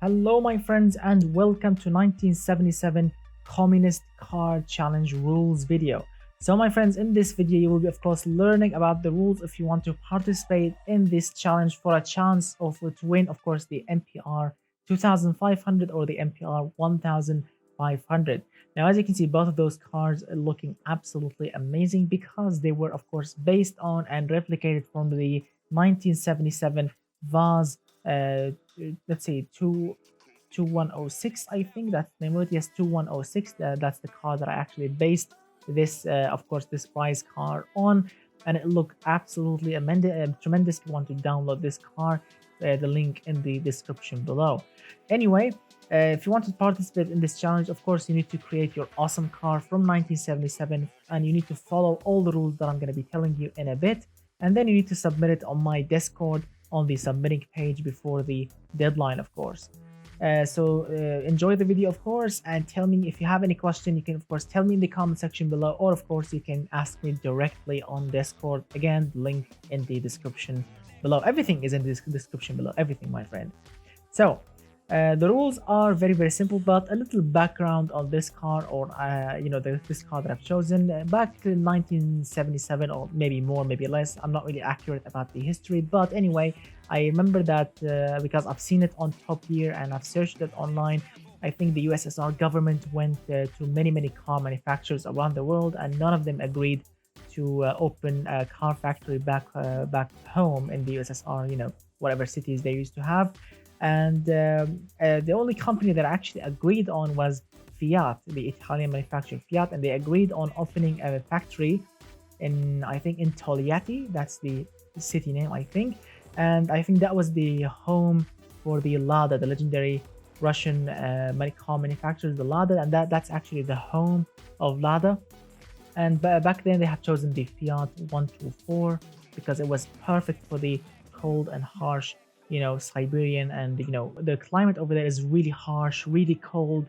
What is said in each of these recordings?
Hello, my friends, and welcome to 1977 Communist Car Challenge rules video. So, my friends, in this video, you will be, of course, learning about the rules if you want to participate in this challenge for a chance of to win, of course, the MPR 2500 or the MPR 1500. Now, as you can see, both of those cars are looking absolutely amazing because they were, of course, based on and replicated from the 1977 Vaz let's say 2106. I think that's the name of it. Yes, 2106. That's the car that I actually based this of course this prize car on, and it looked absolutely tremendous. If you want to download this car, the link in the description below. Anyway, if you want to participate in this challenge, of course you need to create your awesome car from 1977, and you need to follow all the rules that I'm going to be telling you in a bit, and then you need to submit it on my Discord on the submitting page before the deadline, of course. Enjoy the video, of course, and tell me if you have any question. You can, of course, tell me in the comment section below, or of course you can ask me directly on Discord. Again, link in the description below. Everything is in the description below, everything, my friend. So the rules are very simple, but a little background on this car, or this car that I've chosen back in 1977, or maybe more, maybe less. I'm not really accurate about the history, but anyway, I remember that because I've seen it on Top Gear and I've searched it online. I think the USSR government went to many car manufacturers around the world, and none of them agreed to open a car factory back home in the USSR. Whatever cities they used to have. And the only company that actually agreed on was Fiat, the Italian manufacturer Fiat, and they agreed on opening a factory in, I think, in Togliatti. That's the city name, I think. And I think that was the home for the Lada, the legendary Russian car manufacturer, the Lada, and that's actually the home of Lada. And back then they have chosen the Fiat 124 because it was perfect for the cold and harsh Siberian, and the climate over there is really harsh, really cold.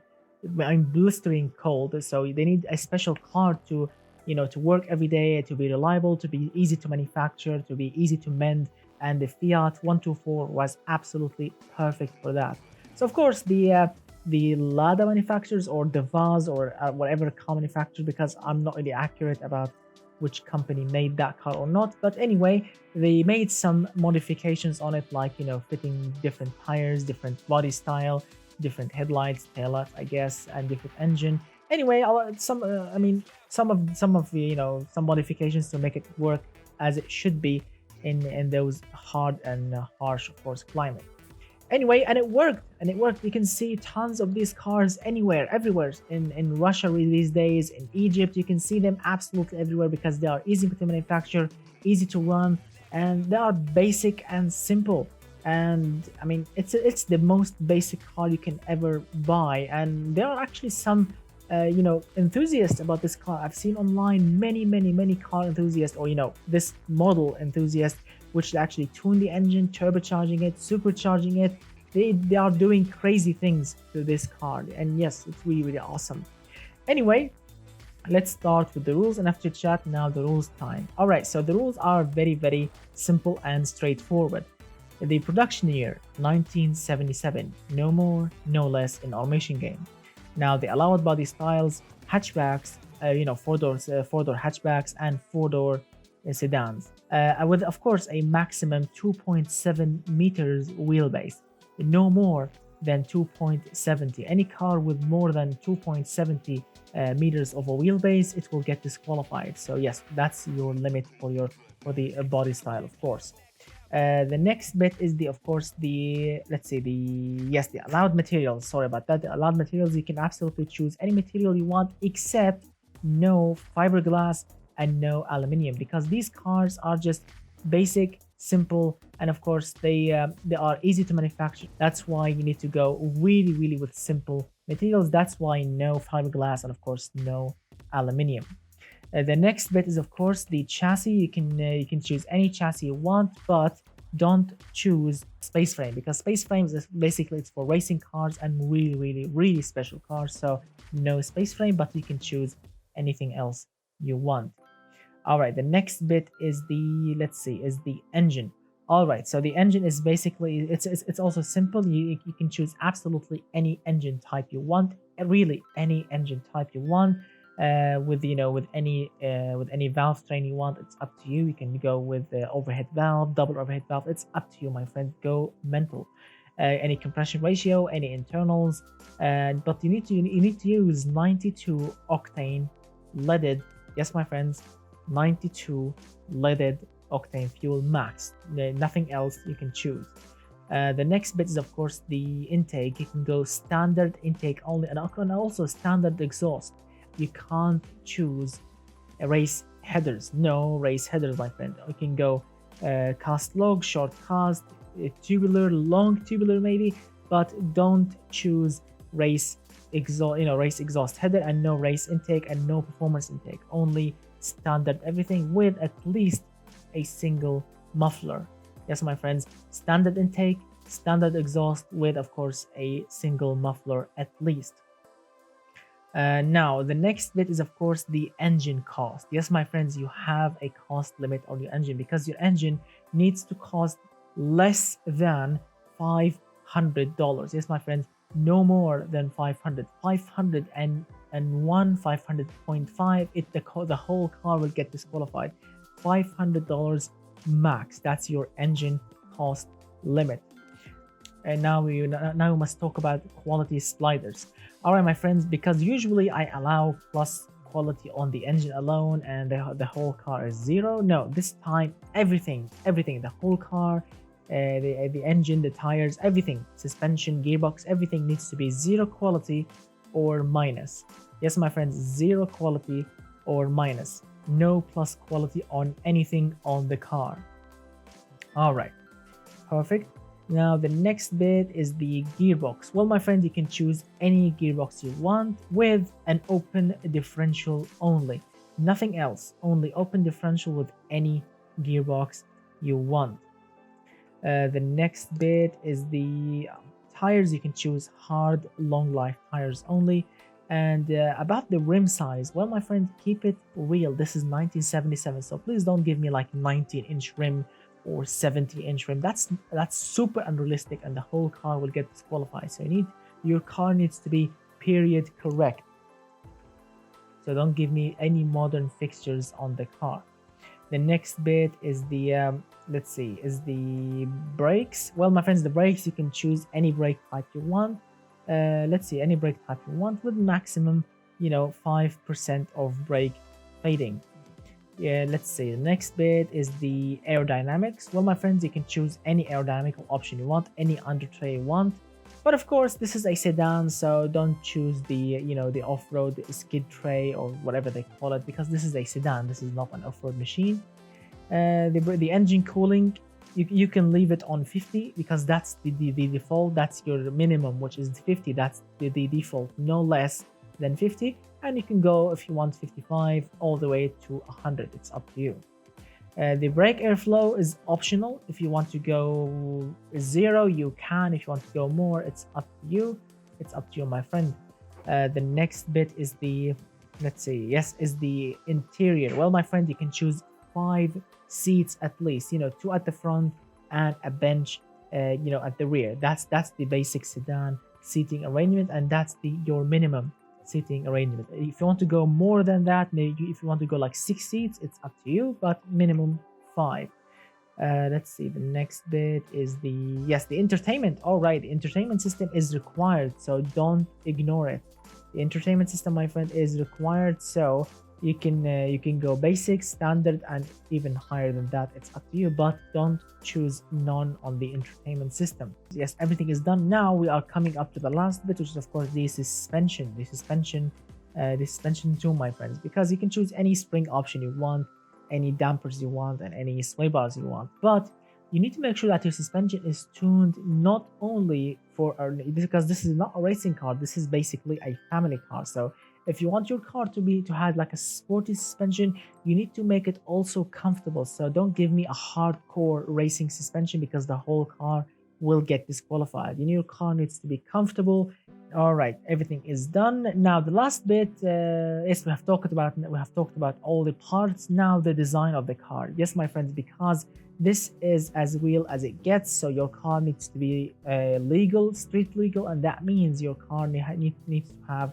I'm blistering cold, so they need a special car to to work every day, to be reliable, to be easy to manufacture, to be easy to mend, and the Fiat 124 was absolutely perfect for that. So of course the Lada manufacturers, or the Vaz, or whatever car manufacturer, because I'm not really accurate about which company made that car or not, but anyway, they made some modifications on it, like fitting different tires, different body style, different headlights, taillights, I guess, and different engine. Anyway, some modifications to make it work as it should be in those hard and harsh, of course, climate. Anyway, and it worked. You can see tons of these cars everywhere in Russia these days. In Egypt, you can see them absolutely everywhere because they are easy to manufacture, easy to run, and they are basic and simple. And I mean, it's the most basic car you can ever buy. And there are actually some enthusiasts about this car. I've seen online many car enthusiasts, or this model enthusiasts, which actually tune the engine, turbocharging it, supercharging it. They are doing crazy things to this car, and yes, it's really awesome. Anyway, let's start with the rules, and after chat, now the rules time. All right, so the rules are very simple and straightforward. The production year 1977, no more, no less in our mission game. Now the allowed body styles: hatchbacks, four-door hatchbacks and four-door sedans, with of course a maximum 2.7 meters wheelbase, no more than 2.70. Any car with more than 2.70 meters of a wheelbase, it will get disqualified. So yes, that's your limit for the body style, of course. The next bit is the allowed materials. Sorry about that. The allowed materials, you can absolutely choose any material you want except no fiberglass and no aluminium, because these cars are just basic, simple, and of course they are easy to manufacture. That's why you need to go really with simple materials. That's why no fiberglass and of course no aluminium. The next bit is of course the chassis. You can choose any chassis you want, but don't choose space frame, because space frames is basically it's for racing cars and really special cars. So no space frame, but you can choose anything else you want. All right, the next bit is the engine. All right, so the engine is basically it's also simple. You can choose absolutely any engine type you want, really any engine type you want. With with any valve train you want, it's up to you. You can go with overhead valve, double overhead valve. It's up to you, my friend. Go mental. Any compression ratio, any internals, but you need to use 92 octane leaded. Yes, my friends, 92 leaded octane fuel max. Nothing else you can choose. The next bit is of course the intake. You can go standard intake only, and also standard exhaust. You can't choose race headers. No race headers, my friend. You can go cast log, short cast, tubular, long tubular maybe, but don't choose race exhaust. Race exhaust header, and no race intake and no performance intake. Only standard everything with at least a single muffler. Yes, my friends, standard intake, standard exhaust with of course a single muffler at least. Now the next bit is of course the engine cost. Yes, my friends, you have a cost limit on your engine because your engine needs to cost less than $500. Yes, my friends, no more than 500. 500 and 500.5, the whole car will get disqualified. $500 max. That's your engine cost limit. And now we must talk about quality sliders. All right, my friends, because usually I allow plus quality on the engine alone and the whole car is 0. No, this time everything, the whole car, the engine, the tires, everything, suspension, gearbox, everything needs to be 0 quality or minus. Yes, my friends, 0 quality or minus. No plus quality on anything on the car. All right, perfect. Now the next bit is the gearbox. Well, my friend, you can choose any gearbox you want with an open differential only. Nothing else, only open differential with any gearbox you want. The next bit is the tires. You can choose hard, long life tires only. And about the rim size, well, my friend, keep it real. This is 1977, so please don't give me like 19-inch rim or 70-inch rim. That's super unrealistic, and the whole car will get disqualified. So your car needs to be period correct. So don't give me any modern fixtures on the car. The next bit is the is the brakes. Well, my friends, the brakes, you can choose any brake type you want. Any brake type you want with maximum 5% of brake fading. Yeah, let's see, the next bit is the aerodynamics. Well, my friends, you can choose any aerodynamical option you want, any under tray you want, but of course this is a sedan, so don't choose the the off-road skid tray or whatever they call it, because this is a sedan, this is not an off-road machine. The engine cooling, you can leave it on 50 because that's the default. That's your minimum, which is 50. That's the default, no less than 50, and you can go if you want 55 all the way to 100. It's up to you. The brake airflow is optional. If you want to go 0, you can. If you want to go more, it's up to you. It's up to you, my friend. The next bit is the is the interior. Well, my friend, you can choose 5 seats at least, 2 at the front and a bench at the rear. That's the basic sedan seating arrangement, and that's your minimum seating arrangement. If you want to go more than that, maybe if you want to go like 6 seats, it's up to you, but minimum 5. Let's see, the next bit is the entertainment. All right, the entertainment system is required, so don't ignore it. The entertainment system, my friend, is required, so you can go basic, standard, and even higher than that. It's up to you, but don't choose none on the entertainment system. Yes, everything is done. Now we are coming up to the last bit, which is of course the suspension. The suspension too, my friends, because you can choose any spring option you want, any dampers you want, and any sway bars you want, but you need to make sure that your suspension is tuned not only for because this is not a racing car, this is basically a family car. So if you want your car to have like a sporty suspension, you need to make it also comfortable. So don't give me a hardcore racing suspension because the whole car will get disqualified. Your car needs to be comfortable, All right, everything is done. Now the last bit, yes, we have talked about all the parts. Now the design of the car. Yes, my friends, because this is as real as it gets. So your car needs to be legal, street legal, and that means your car needs to have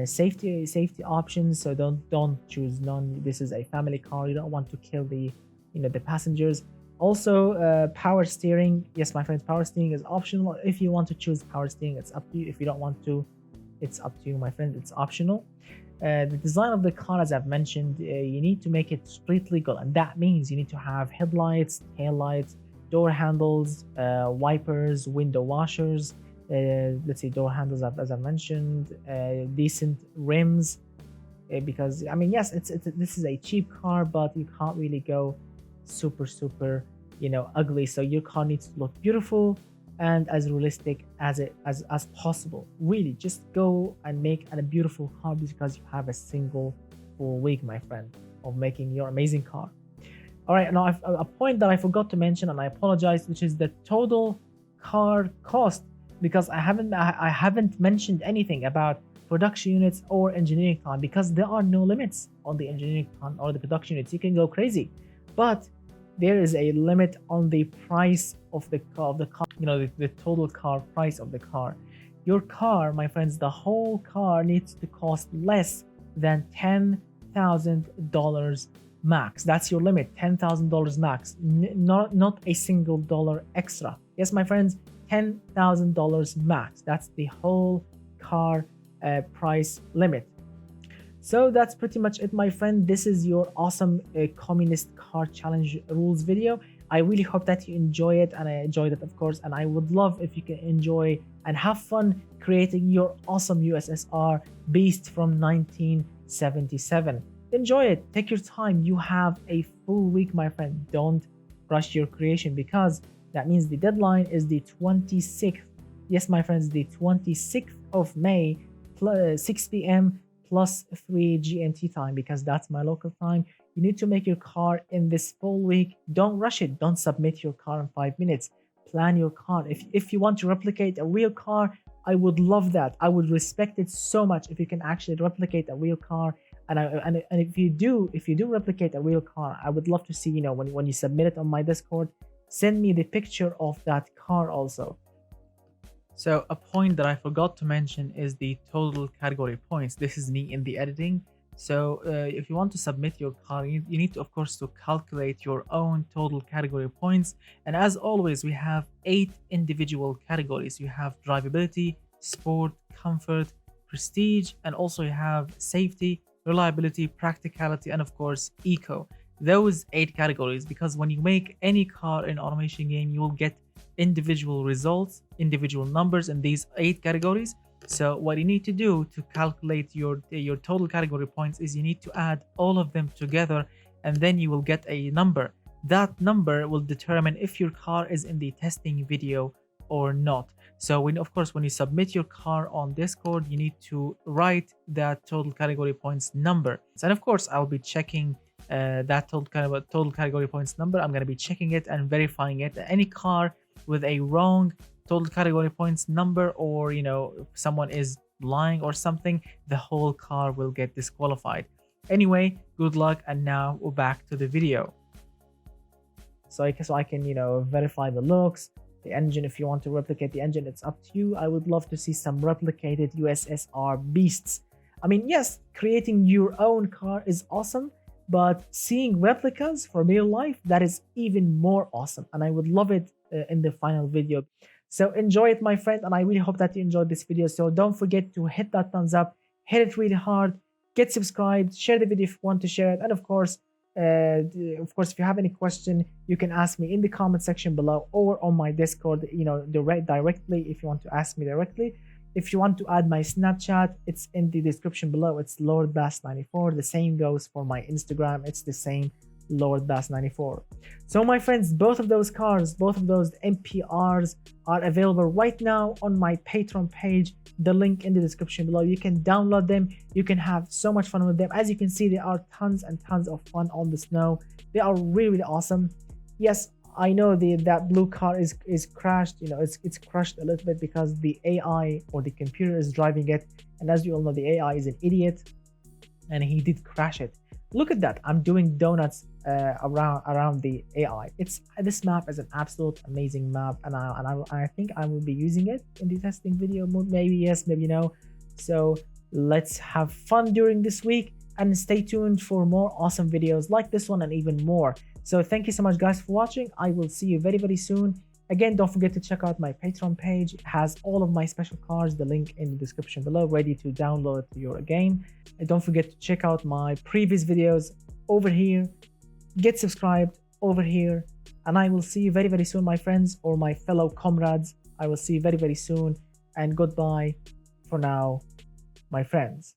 safety options. So don't choose none. This is a family car. You don't want to kill the the passengers. Also, power steering. Yes, my friends, power steering is optional. If you want to choose power steering, it's up to you. If you don't want to, it's up to you, my friend. It's optional. The design of the car, as I've mentioned, you need to make it street legal, and that means you need to have headlights, tail lights, door handles, wipers, window washers. Let's say door handles, as I mentioned, decent rims. Because I mean, yes, this is a cheap car, but you can't really go super ugly. So your car needs to look beautiful and as realistic as possible. Really, just go and make a beautiful car because you have a single full week, my friend, of making your amazing car. All right, now a point that I forgot to mention, and I apologize, which is the total car cost, because I haven't mentioned anything about production units or engineering time, because there are no limits on the engineering time or the production units. You can go crazy, but there is a limit on the price of the car, the total car price of the car. Your car, my friends, the whole car needs to cost less than $10,000 max. That's your limit, $10,000 max, not a single dollar extra. Yes, my friends, $10,000 max. That's the whole car price limit. So that's pretty much it, my friend. This is your awesome communist car challenge rules video. I really hope that you enjoy it, and I enjoyed it, of course, and I would love if you can enjoy and have fun creating your awesome USSR beast from 1977. Enjoy it, take your time. You have a full week, my friend. Don't rush your creation, because that means the deadline is the 26th. Yes, my friends, the 26th of May, 6 p.m. plus 3 GMT time, because that's my local time. You need to make your car in this full week. Don't rush it. Don't submit your car in 5 minutes. Plan your car. If you want to replicate a real car, I would love that. I would respect it so much if you can actually replicate a real car. And if you do replicate a real car, I would love to see, when you submit it on my Discord, send me the picture of that car also. So a point that I forgot to mention is the total category points. This is me in the editing. So if you want to submit your car, you need to, of course, to calculate your own total category points. And as always, we have 8 individual categories. You have drivability, sport, comfort, prestige, and also you have safety, reliability, practicality, and of course, eco. Those 8 categories, because when you make any car in automation game, you will get individual results, individual numbers in these 8 categories. So what you need to do to calculate your total category points is you need to add all of them together, and then you will get a number. That number will determine if your car is in the testing video or not. So when you submit your car on Discord, you need to write that total category points number. And of course, I'll be checking that total category points number. I'm going to be checking it and verifying it. Any car with a wrong total category points number, or if someone is lying or something, the whole car will get disqualified. Anyway, good luck, and now we're back to the video. So I can verify the looks, the engine. If you want to replicate the engine, it's up to you. I would love to see some replicated USSR beasts. I mean, yes, creating your own car is awesome, but seeing replicas for real life, that is even more awesome, and I would love it in the final video. So enjoy it, my friend, and I really hope that you enjoyed this video. So don't forget to hit that thumbs up, hit it really hard, get subscribed, share the video if you want to share it, and of course, if you have any question, you can ask me in the comment section below or on my Discord, directly if you want to ask me directly. If you want to add my Snapchat, it's in the description below. It's LordBass94. The same goes for my Instagram. It's the same, LordBass94. So my friends, both of those cars, both of those MPRs are available right now on my Patreon page. The link in the description below. You can download them. You can have so much fun with them. As you can see, there are tons and tons of fun on the snow. They are really, really awesome. Yes, I know that blue car is crashed. You know, it's crushed a little bit because the AI or the computer is driving it, and as you all know, the AI is an idiot, and he did crash it. Look at that! I'm doing donuts around the AI. It's this map is an absolute amazing map, and I think I will be using it in the testing video. Maybe yes, maybe no. So let's have fun during this week, and stay tuned for more awesome videos like this one and even more. So thank you so much guys for watching. I will see you very soon. Again, don't forget to check out my Patreon page. It has all of my special cards, the link in the description below, ready to download your game. And don't forget to check out my previous videos over here. Get subscribed over here. And I will see you very soon, my friends, or my fellow comrades. I will see you very soon. And goodbye for now, my friends.